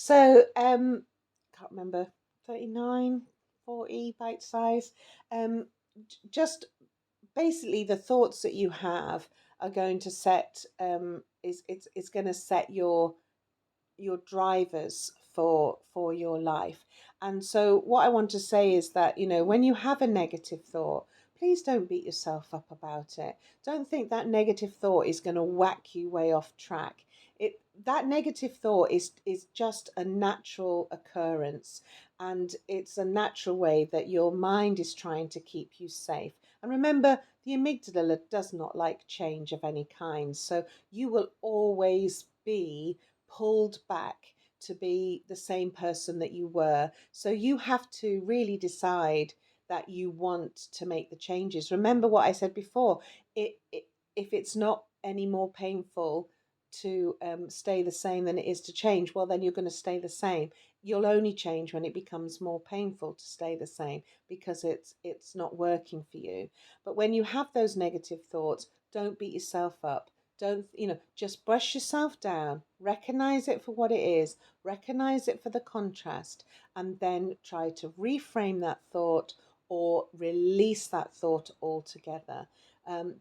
So, can't remember, 39, 40, bite size. Um, just basically the thoughts that you have are going to set is it's going to set your drivers for your life. And so what I want to say is that, when you have a negative thought, please don't beat yourself up about it. Don't think that negative thought is going to whack you way off track. That negative thought is just a natural occurrence, and it's a natural way that your mind is trying to keep you safe. And remember, the amygdala does not like change of any kind, so you will always be pulled back to be the same person that you were. So you have to really decide that you want to make the changes. Remember what I said before. If it's not any more painful to stay the same than it is to change, well, then you're going to stay the same. You'll only change when it becomes more painful to stay the same, because it's not working for you. But when you have those negative thoughts, don't beat yourself up. Don't, just brush yourself down, recognize it for what it is, recognize it for the contrast, and then try to reframe that thought or release that thought altogether.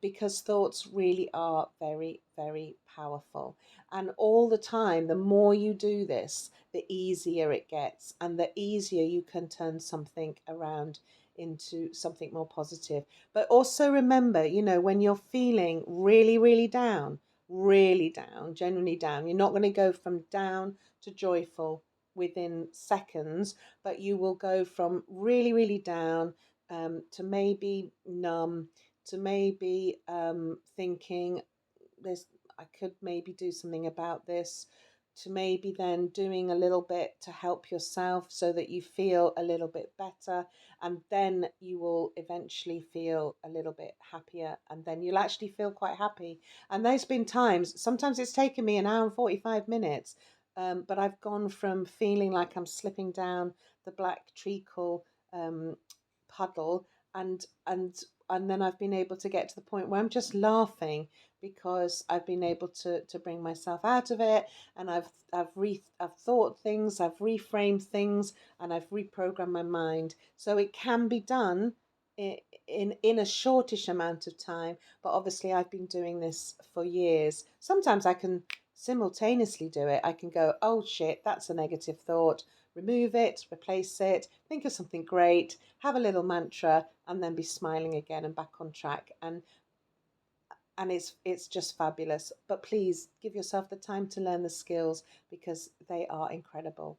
Because thoughts really are very, very powerful. And all the time, the more you do this, the easier it gets, and the easier you can turn something around into something more positive. But also remember, when you're feeling really, really down, genuinely down, you're not going to go from down to joyful within seconds, but you will go from really, really down to maybe numb, to maybe thinking there's I could maybe do something about this, to maybe then doing a little bit to help yourself so that you feel a little bit better, and then you will eventually feel a little bit happier, and then you'll actually feel quite happy. And there's been times, sometimes it's taken me an hour and 45 minutes, but I've gone from feeling like I'm slipping down the black treacle puddle, and then I've been able to get to the point where I'm just laughing, because I've been able to bring myself out of it, and I've thought things, I've reframed things, and I've reprogrammed my mind. So it can be done in a shortish amount of time, but obviously I've been doing this for years. Sometimes I can simultaneously do it. I can go, oh shit, that's a negative thought, remove it, replace it, think of something great, have a little mantra, and then be smiling again and back on track. And it's just fabulous. But please give yourself the time to learn the skills, because they are incredible.